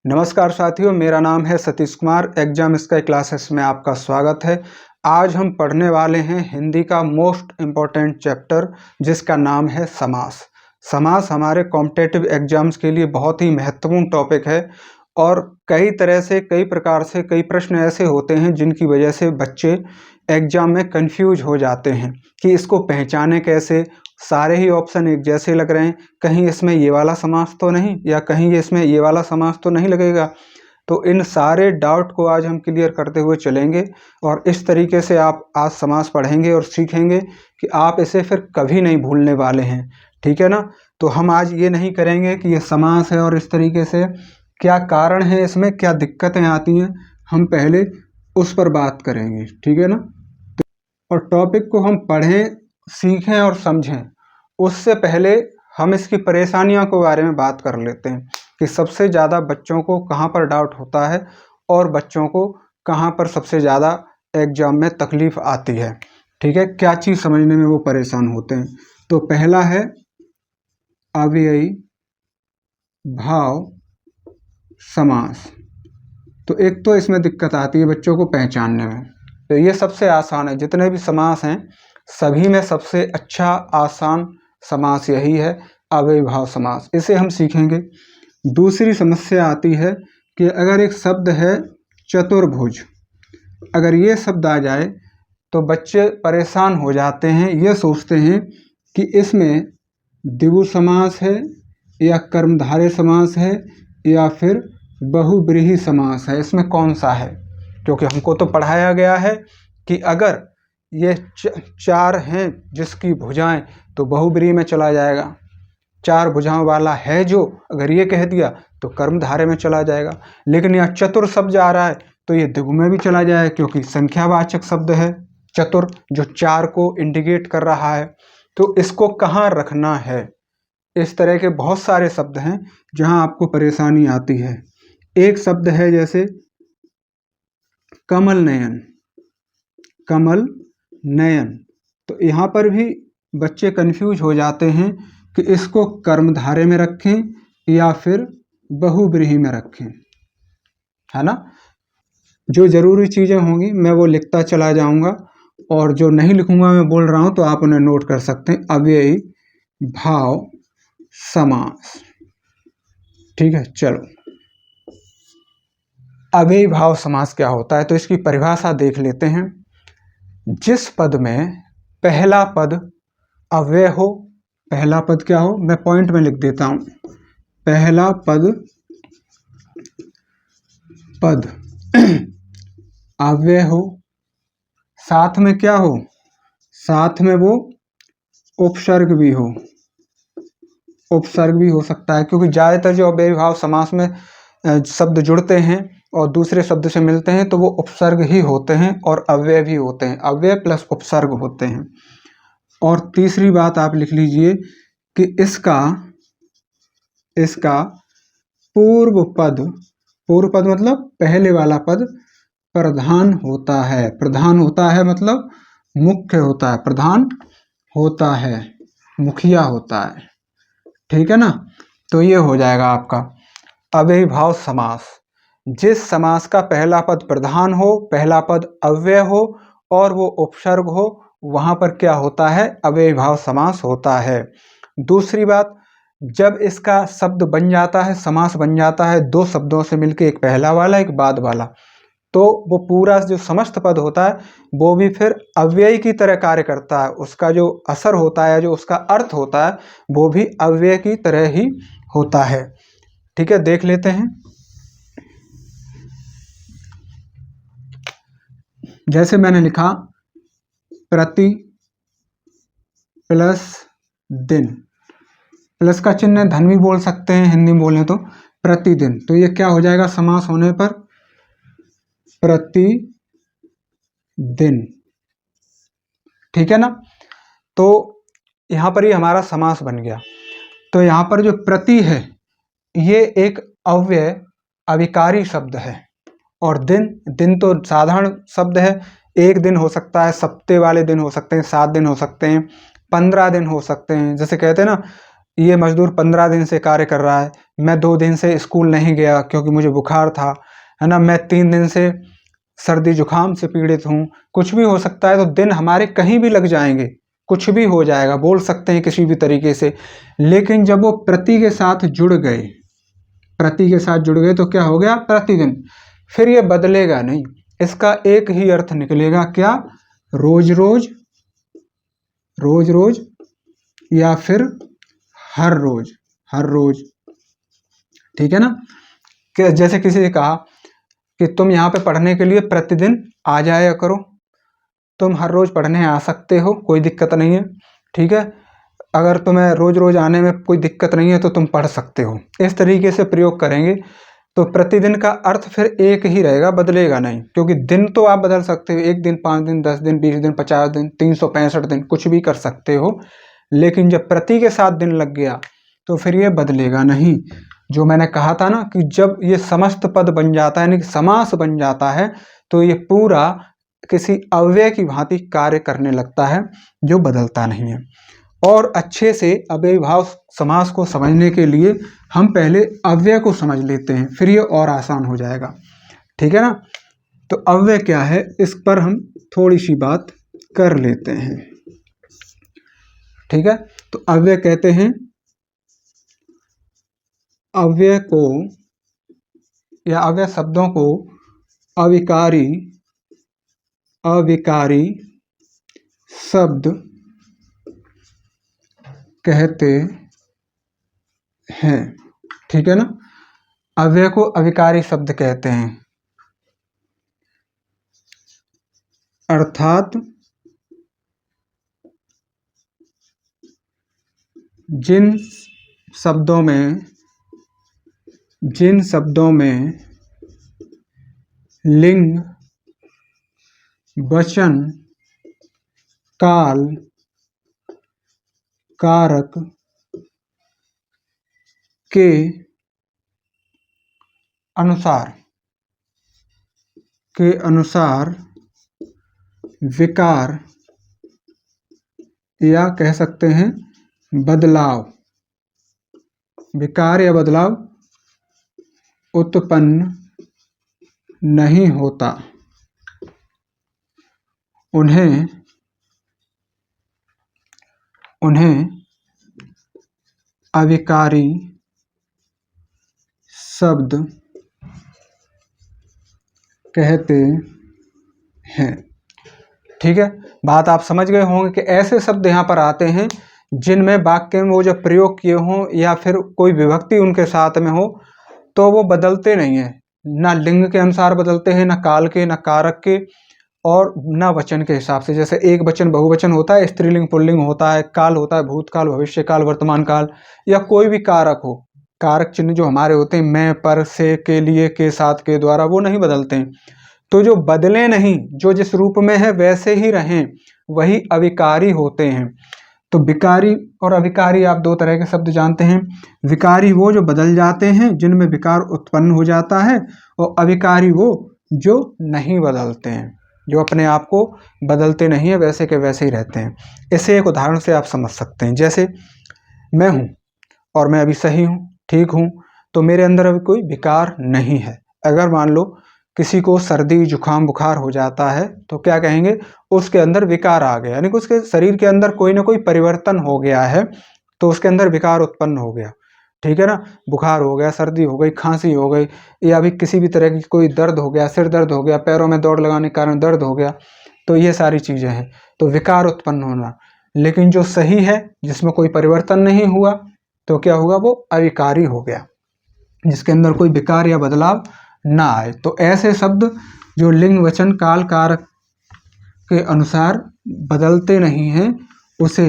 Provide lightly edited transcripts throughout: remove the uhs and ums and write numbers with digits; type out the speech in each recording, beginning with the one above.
नमस्कार साथियों, मेरा नाम है Satish Kumar. Exam sky classes में आपका स्वागत है। आज हम पढ़ने वाले हैं हिंदी का मोस्ट इम्पोर्टेंट चैप्टर, जिसका नाम है समास। समास हमारे कॉम्पिटिटिव एग्जाम्स के लिए बहुत ही महत्वपूर्ण टॉपिक है और कई तरह से, कई प्रकार से, कई प्रश्न ऐसे होते हैं जिनकी वजह से बच्चे एग्जाम में कंफ्यूज हो जाते हैं कि इसको पहचाने कैसे। सारे ही ऑप्शन एक जैसे लग रहे हैं, कहीं इसमें ये वाला समास तो नहीं, या कहीं इसमें ये वाला समास तो नहीं लगेगा। तो इन सारे डाउट को आज हम क्लियर करते हुए चलेंगे और इस तरीके से आप आज समास पढ़ेंगे और सीखेंगे कि आप इसे फिर कभी नहीं भूलने वाले हैं। ठीक है ना। तो हम आज ये नहीं करेंगे कि ये समास है और इस तरीके से क्या कारण है, इसमें क्या दिक्कतें आती हैं, हम पहले उस पर बात करेंगे। ठीक है ना। और टॉपिक को हम पढ़ें, सीखें और समझें, उससे पहले हम इसकी परेशानियों के बारे में बात कर लेते हैं कि सबसे ज़्यादा बच्चों को कहाँ पर डाउट होता है और बच्चों को कहाँ पर सबसे ज़्यादा एग्जाम में तकलीफ आती है। ठीक है, क्या चीज़ समझने में वो परेशान होते हैं। तो पहला है अव्ययी भाव समास। तो एक तो इसमें दिक्कत आती है बच्चों को पहचानने में। तो ये सबसे आसान है, जितने भी समास हैं सभी में सबसे अच्छा आसान समास यही है, अव्ययी भाव समास। इसे हम सीखेंगे। दूसरी समस्या आती है कि अगर एक शब्द है चतुर्भुज, अगर ये शब्द आ जाए तो बच्चे परेशान हो जाते हैं। ये सोचते हैं कि इसमें द्विगु समास है या कर्मधारय समास है या फिर बहुब्रीहि समास है, इसमें कौन सा है। क्योंकि हमको तो पढ़ाया गया है कि अगर ये चार हैं जिसकी भुजाएं, तो बहुब्रीहि में चला जाएगा। चार भुजाओं वाला है जो, अगर ये कह दिया तो कर्मधारय में चला जाएगा। लेकिन यहाँ चतुर शब्द आ रहा है तो ये द्विगु में भी चला जाएगा, क्योंकि संख्यावाचक शब्द है चतुर, जो चार को इंडिकेट कर रहा है। तो इसको कहाँ रखना है। इस तरह के बहुत सारे शब्द हैं जहाँ आपको परेशानी आती है। एक शब्द है जैसे कमल नयन, कमल नयन। तो यहाँ पर भी बच्चे कंफ्यूज हो जाते हैं कि इसको कर्मधारय में रखें या फिर बहुब्रीहि में रखें, है ना। जो जरूरी चीज़ें होंगी मैं वो लिखता चला जाऊंगा और जो नहीं लिखूंगा, मैं बोल रहा हूँ तो आप उन्हें नोट कर सकते हैं। अव्ययी भाव समास। ठीक है, चलो अव्ययी भाव समास क्या होता है तो इसकी परिभाषा देख लेते हैं। जिस पद में पहला पद अव्यय हो, पहला पद क्या हो, मैं पॉइंट में लिख देता हूं। पहला पद अव्यय हो, साथ में क्या हो, साथ में वो उपसर्ग भी हो। उपसर्ग भी हो सकता है, क्योंकि ज्यादातर जो अव्ययी भाव समास में शब्द जुड़ते हैं और दूसरे शब्द से मिलते हैं तो वो उपसर्ग ही होते हैं और अव्यय भी होते हैं, अव्यय प्लस उपसर्ग होते हैं। और तीसरी बात आप लिख लीजिए कि इसका पूर्व पद मतलब पहले वाला पद प्रधान होता है। प्रधान होता है मतलब मुख्य होता है, प्रधान होता है, मुखिया होता है। ठीक है ना। तो ये हो जाएगा आपका अव्ययी भाव समास। जिस समास का पहला पद प्रधान हो, पहला पद अव्यय हो और वो उपसर्ग हो, वहां पर क्या होता है, अव्ययी भाव समास होता है। दूसरी बात, जब इसका शब्द बन जाता है, समास बन जाता है दो शब्दों से मिलकर, एक पहला वाला एक बाद वाला, तो वो पूरा जो समस्त पद होता है वो भी फिर अव्यय की तरह कार्य करता है। उसका जो असर होता है, जो उसका अर्थ होता है, वो भी अव्यय की तरह ही होता है। ठीक है, देख लेते हैं। जैसे मैंने लिखा प्रति प्लस दिन, प्लस का चिन्ह धन भी बोल सकते हैं हिंदी में बोले तो, प्रतिदिन। तो ये क्या हो जाएगा समास होने पर, प्रतिदिन। ठीक है ना। तो यहां पर ये हमारा समास बन गया। तो यहां पर जो प्रति है ये एक अव्यय अविकारी शब्द है, और दिन तो साधारण शब्द है। एक दिन हो सकता है, सप्ते वाले दिन हो सकते हैं, 7 दिन हो सकते हैं, 15 दिन हो सकते हैं। जैसे कहते हैं ना, ये मजदूर 15 दिन से कार्य कर रहा है, मैं 2 दिन से स्कूल नहीं गया क्योंकि मुझे बुखार था, है ना, मैं 3 दिन से सर्दी जुकाम से पीड़ित हूँ, कुछ भी हो सकता है। तो दिन हमारे कहीं भी लग जाएंगे, कुछ भी हो जाएगा, बोल सकते हैं किसी भी तरीके से। लेकिन जब वो प्रति के साथ जुड़ गए, प्रति के साथ जुड़ गए तो क्या हो गया, प्रतिदिन। फिर ये बदलेगा नहीं, इसका एक ही अर्थ निकलेगा, क्या, रोज रोज, रोज रोज, या फिर हर रोज, हर रोज। ठीक है ना। कि जैसे किसी ने कहा कि तुम यहाँ पे पढ़ने के लिए प्रतिदिन आ जाया करो, तुम हर रोज पढ़ने आ सकते हो, कोई दिक्कत नहीं है। ठीक है, अगर तुम्हें रोज रोज आने में कोई दिक्कत नहीं है तो तुम पढ़ सकते हो। इस तरीके से प्रयोग करेंगे तो प्रतिदिन का अर्थ फिर एक ही रहेगा, बदलेगा नहीं। क्योंकि दिन तो आप बदल सकते हो, 1 दिन, 5 दिन, 10 दिन, 20 दिन, 50 दिन, 365 दिन, कुछ भी कर सकते हो। लेकिन जब प्रति के साथ दिन लग गया तो फिर ये बदलेगा नहीं। जो मैंने कहा था ना कि जब ये समस्त पद बन जाता है, यानी कि समास बन जाता है, तो ये पूरा किसी अव्यय की भांति कार्य करने लगता है, जो बदलता नहीं है। और अच्छे से अव्ययीभाव समास को समझने के लिए हम पहले अव्यय को समझ लेते हैं, फिर ये और आसान हो जाएगा। ठीक है ना। तो अव्यय क्या है, इस पर हम थोड़ी सी बात कर लेते हैं। ठीक है, तो अव्यय कहते हैं, अव्यय को या अव्यय शब्दों को अविकारी, अविकारी शब्द कहते हैं। ठीक है ना, अव्यय को अविकारी शब्द कहते हैं, अर्थात जिन शब्दों में लिंग, वचन, काल, कारक के अनुसार विकार या कह सकते हैं बदलाव, विकार या बदलाव उत्पन्न नहीं होता, उन्हें अविकारी शब्द कहते हैं। ठीक है, बात आप समझ गए होंगे कि ऐसे शब्द यहाँ पर आते हैं जिनमें वाक्य में वो जब प्रयोग किए हों या फिर कोई विभक्ति उनके साथ में हो तो वो बदलते नहीं है, ना लिंग के अनुसार बदलते हैं, ना काल के, ना कारक के, और ना वचन के हिसाब से। जैसे एक वचन बहुवचन होता है, स्त्रीलिंग पुल्लिंग होता है, काल होता है भूतकाल, भविष्यकाल, वर्तमान काल, या कोई भी कारक हो, कारक चिन्ह जो हमारे होते हैं मैं, पर, से, के लिए, के साथ, के द्वारा, वो नहीं बदलते हैं। तो जो बदले नहीं, जो जिस रूप में है वैसे ही रहें, वही अविकारी होते हैं। तो विकारी और अविकारी आप 2 तरह के शब्द जानते हैं। विकारी वो जो बदल जाते हैं, जिनमें विकार उत्पन्न हो जाता है, और अविकारी वो जो नहीं बदलते हैं, जो अपने आप को बदलते नहीं है, वैसे के वैसे ही रहते हैं। इसे एक उदाहरण से आप समझ सकते हैं। जैसे मैं हूँ और मैं अभी सही हूँ, ठीक हूँ, तो मेरे अंदर अभी कोई विकार नहीं है। अगर मान लो किसी को सर्दी जुकाम बुखार हो जाता है तो क्या कहेंगे, उसके अंदर विकार आ गया, यानी कि उसके शरीर के अंदर कोई ना कोई परिवर्तन हो गया है, तो उसके अंदर विकार उत्पन्न हो गया। ठीक है ना, बुखार हो गया, सर्दी हो गई, खांसी हो गई, या अभी किसी भी तरह की कोई दर्द हो गया, सिर दर्द हो गया, पैरों में दौड़ लगाने के कारण दर्द हो गया, तो ये सारी चीज़ें हैं, तो विकार उत्पन्न होना। लेकिन जो सही है, जिसमें कोई परिवर्तन नहीं हुआ, तो क्या हुआ, वो अविकारी हो गया, जिसके अंदर कोई विकार या बदलाव ना आए। तो ऐसे शब्द जो लिंग, वचन, काल, कारक के अनुसार बदलते नहीं हैं, उसे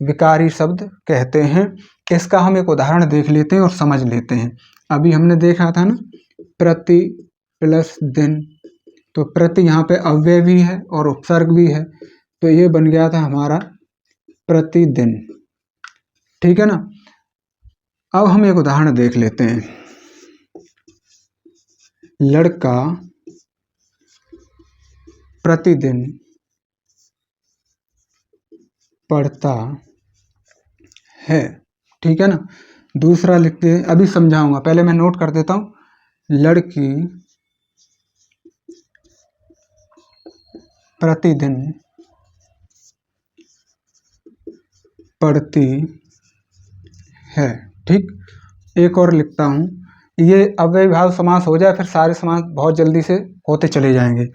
विकारी शब्द कहते हैं। इसका हम एक उदाहरण देख लेते हैं और समझ लेते हैं। अभी हमने देखा था ना, प्रति प्लस दिन, तो प्रति यहाँ पे अव्यय भी है और उपसर्ग भी है, तो ये बन गया था हमारा प्रतिदिन। ठीक है ना। अब हम एक उदाहरण देख लेते हैं। लड़का प्रतिदिन पढ़ता है। ठीक है ना, दूसरा लिखते हैं, अभी समझाऊंगा, पहले मैं नोट कर देता हूँ। लड़की प्रतिदिन पढ़ती है। ठीक, एक और लिखता हूँ, ये अव्ययीभाव समास हो जाए फिर सारे समास बहुत जल्दी से होते चले जाएंगे।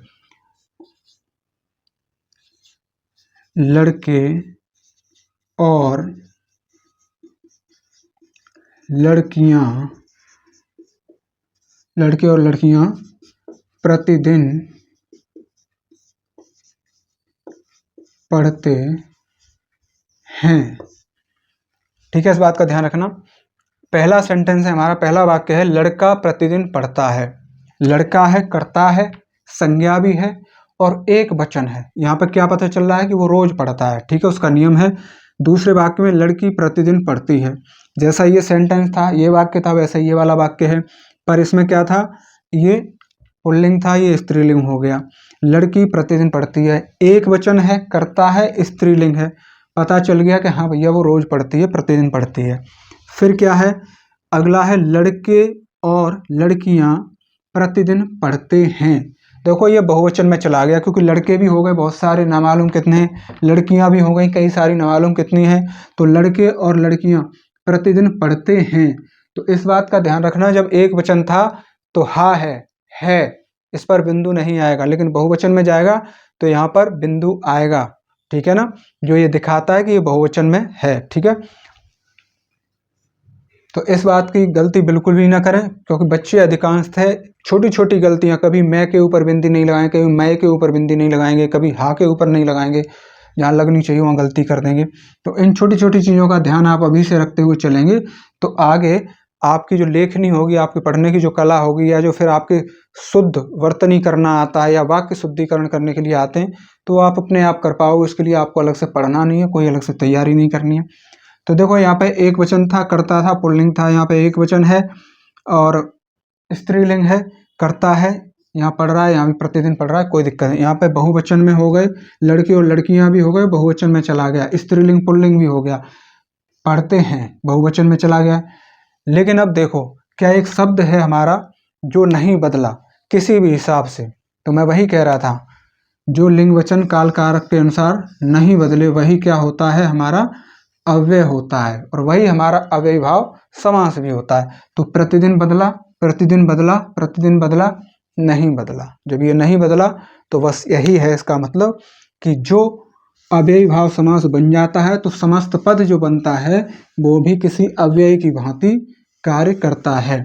लड़के और लड़कियां, लड़के और लड़कियां प्रतिदिन पढ़ते हैं। ठीक है, इस बात का ध्यान रखना। पहला सेंटेंस है हमारा, पहला वाक्य है लड़का प्रतिदिन पढ़ता है। लड़का है, कर्ता है, संज्ञा भी है और एक वचन है। यहाँ पर क्या पता चल रहा है कि वो रोज पढ़ता है। ठीक है, उसका नियम है। दूसरे वाक्य में लड़की प्रतिदिन पढ़ती है, जैसा ये सेंटेंस था, ये वाक्य था, वैसा ये वाला वाक्य है, पर इसमें क्या था, ये पुल्लिंग था, ये स्त्रीलिंग हो गया। लड़की प्रतिदिन पढ़ती है, एक वचन है, कर्ता है, स्त्रीलिंग है। पता चल गया कि हाँ भैया वो रोज पढ़ती है, प्रतिदिन पढ़ती है। फिर क्या है, अगला है लड़के और लड़कियां प्रतिदिन पढ़ते हैं। देखो ये बहुवचन में चला गया, क्योंकि लड़के भी हो गए बहुत सारे, नामालूम कितने हैं, लड़कियां भी हो गई कई सारी, नामालूम कितनी हैं। तो लड़के और लड़कियां प्रतिदिन पढ़ते हैं। तो इस बात का ध्यान रखना, जब एक वचन था तो हा है, इस पर बिंदु नहीं आएगा, लेकिन बहुवचन में जाएगा तो यहाँ पर बिंदु आएगा। ठीक है ना, जो ये दिखाता है कि ये बहुवचन में है। ठीक है, तो इस बात की गलती बिल्कुल भी ना करें, क्योंकि बच्चे अधिकांश थे छोटी छोटी गलतियां, कभी मैं के ऊपर बिंदी नहीं लगाएंगे, कभी मैं के ऊपर बिंदी नहीं लगाएंगे, कभी हा के ऊपर नहीं लगाएंगे, जहाँ लगनी चाहिए वहाँ गलती कर देंगे। तो इन छोटी छोटी चीज़ों का ध्यान आप अभी से रखते हुए चलेंगे तो आगे आपकी जो लेखनी होगी, आपकी पढ़ने की जो कला होगी, या जो फिर आपके शुद्ध वर्तनी करना आता है या वाक्य शुद्धिकरण करने के लिए आते हैं, तो आप अपने आप कर पाओगे। इसके लिए आपको अलग से पढ़ना नहीं है, कोई अलग से तैयारी नहीं करनी है। तो देखो यहाँ पे एक वचन था, कर्ता था, पुल्लिंग था, यहाँ पे एक वचन है और स्त्रीलिंग है, कर्ता है, यहाँ पढ़ रहा है, यहाँ भी प्रतिदिन पढ़ रहा है, कोई दिक्कत नहीं। यहाँ पे बहुवचन में हो गए, लड़के और लड़कियां भी हो गए, बहुवचन में चला गया, स्त्रीलिंग पुल्लिंग भी हो गया, पढ़ते हैं बहुवचन में चला गया। लेकिन अब देखो, क्या एक शब्द है हमारा जो नहीं बदला किसी भी हिसाब से, तो मैं वही कह रहा था, जो लिंग वचन काल कारक के अनुसार नहीं बदले वही क्या होता है, हमारा अव्यय होता है, और वही हमारा अव्ययीभाव समास भी होता है। तो प्रतिदिन बदला, प्रतिदिन बदला, प्रतिदिन बदला, नहीं बदला। जब ये नहीं बदला तो बस यही है इसका मतलब कि जो अव्ययीभाव समास बन जाता है तो समस्त पद जो बनता है वो भी किसी अव्यय की भांति कार्य करता है।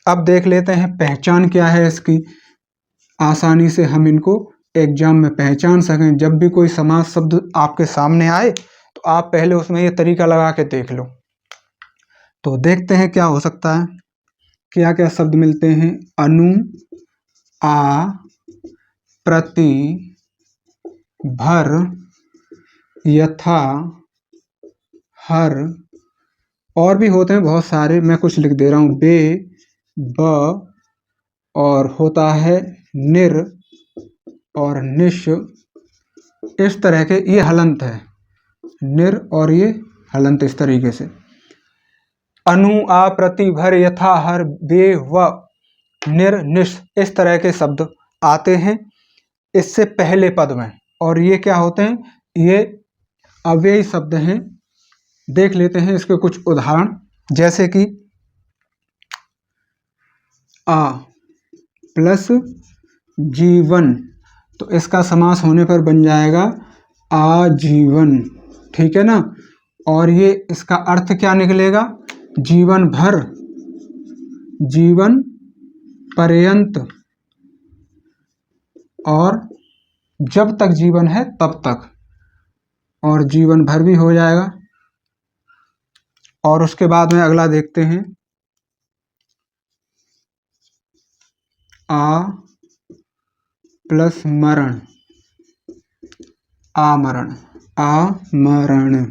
अब देख लेते हैं पहचान क्या है इसकी, आसानी से हम इनको एग्जाम में पहचान सकें। जब भी कोई समास शब्द आपके सामने आए तो आप पहले उसमें ये तरीका लगा के देख लो। तो देखते हैं क्या हो सकता है, क्या क्या शब्द मिलते हैं। अनु, आ, प्रति, भर, यथा, हर, और भी होते हैं बहुत सारे, मैं कुछ लिख दे रहा हूँ। बे, ब, और होता है निर और निश, इस तरह के, ये हलंत है, निर और ये हलंत, इस तरीके से। अनु, आ, प्रति, भर, यथा, हर, बे, व, निर, निश, इस तरह के शब्द आते हैं इससे पहले पद में, और ये क्या होते हैं, ये अव्ययी शब्द हैं। देख लेते हैं इसके कुछ उदाहरण, जैसे कि आ प्लस जीवन, तो इसका समास होने पर बन जाएगा आजीवन। ठीक है ना, और ये इसका अर्थ क्या निकलेगा, जीवन भर, जीवन पर्यंत, और जब तक जीवन है तब तक, और जीवन भर भी हो जाएगा। और उसके बाद में अगला देखते हैं, आ प्लस मरण, आमरण, आमरण,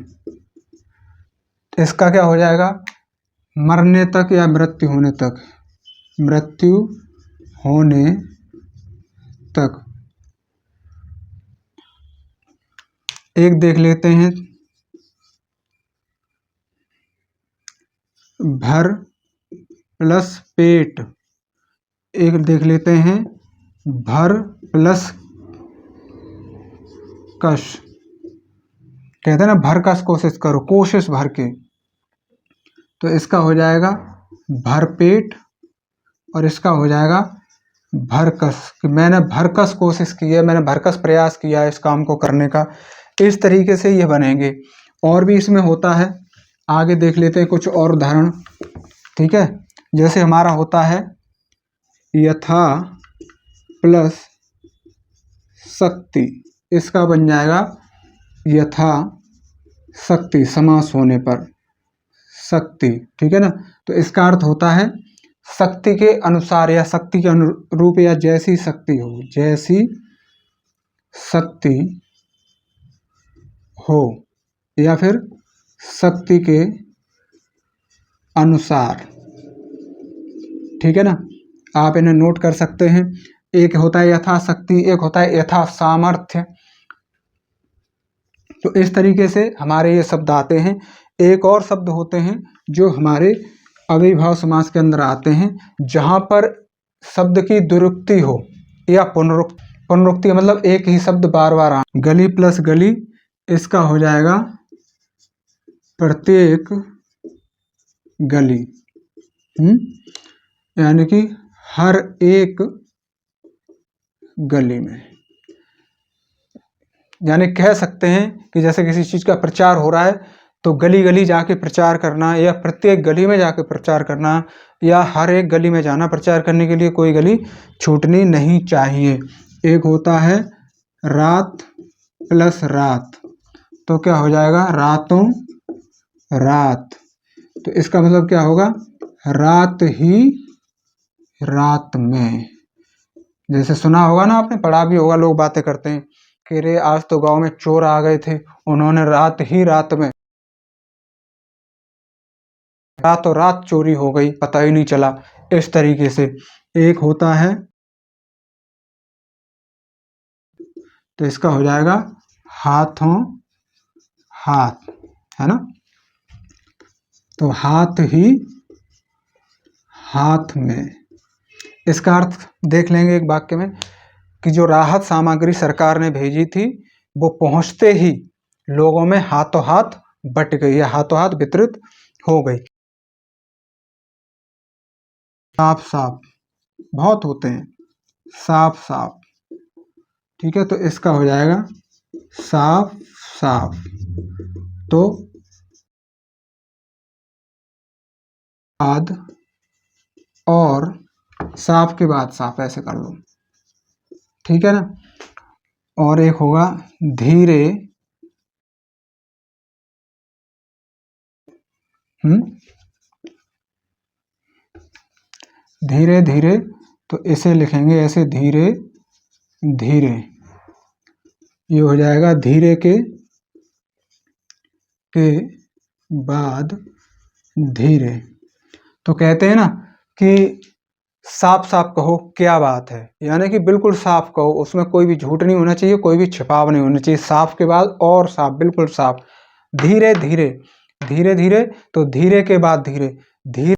इसका क्या हो जाएगा, मरने तक या मृत्यु होने तक, मृत्यु होने तक। एक देख लेते हैं, भर प्लस पेट, एक देख लेते हैं भर प्लस कश, कहते हैं ना भर कस कोशिश करो, कोशिश भर के, तो इसका हो जाएगा भर पेट और इसका हो जाएगा भरकस, कि मैंने भरकस कोशिश की है, मैंने भरकस प्रयास किया है इस काम को करने का। इस तरीके से ये बनेंगे। और भी इसमें होता है, आगे देख लेते हैं कुछ और उदाहरण। ठीक है, जैसे हमारा होता है यथा प्लस शक्ति, इसका बन जाएगा यथा शक्ति, समास होने पर शक्ति। ठीक है ना, तो इसका अर्थ होता है शक्ति के अनुसार या शक्ति के अनुरूप या जैसी शक्ति हो, जैसी शक्ति हो या फिर शक्ति के अनुसार। ठीक है ना, आप इन्हें नोट कर सकते हैं। एक होता है यथाशक्ति, एक होता है यथा सामर्थ्य। तो इस तरीके से हमारे ये शब्द आते हैं। एक और शब्द होते हैं जो हमारे अव्ययीभाव समास के अंदर आते हैं, जहां पर शब्द की दुरुक्ति हो या पुनरुक्ति। पुनरुक्ति मतलब एक ही शब्द बार बार आना। गली प्लस गली, इसका हो जाएगा प्रत्येक गली, यानी कि हर एक गली में। यानी कह सकते हैं कि जैसे किसी चीज का प्रचार हो रहा है तो गली गली जाके प्रचार करना, या प्रत्येक गली में जाके प्रचार करना, या हर एक गली में जाना प्रचार करने के लिए, कोई गली छूटनी नहीं चाहिए। एक होता है रात प्लस रात, तो क्या हो जाएगा रातों रात, तो इसका मतलब क्या होगा रात ही रात में। जैसे सुना होगा ना, आपने पढ़ा भी होगा, लोग बातें करते हैं कि रे आज तो गांव में चोर आ गए थे, उन्होंने रात ही रात में, रातों रात चोरी हो गई, पता ही नहीं चला। इस तरीके से एक होता है, तो इसका हो जाएगा हाथों हाथ, है ना, तो हाथ ही हाथ में। इसका अर्थ देख लेंगे एक वाक्य में कि जो राहत सामग्री सरकार ने भेजी थी वो पहुंचते ही लोगों में हाथों हाथ बट गई या हाथों हाथ वितरित हो गई। साफ साफ बहुत होते हैं, साफ साफ। ठीक है, तो इसका हो जाएगा साफ साफ, तो बाद और साफ के बाद साफ, ऐसे कर लो। ठीक है ना, और एक होगा धीरे, धीरे धीरे, तो इसे लिखेंगे ऐसे धीरे धीरे, ये हो जाएगा धीरे के बाद धीरे। तो कहते हैं ना कि साफ साफ कहो क्या बात है, यानी कि बिल्कुल साफ कहो, उसमें कोई भी झूठ नहीं होना चाहिए, कोई भी छिपाव नहीं होना चाहिए। साफ के बाद और साफ, बिल्कुल साफ। धीरे धीरे, धीरे धीरे, तो धीरे के बाद धीरे, धीरे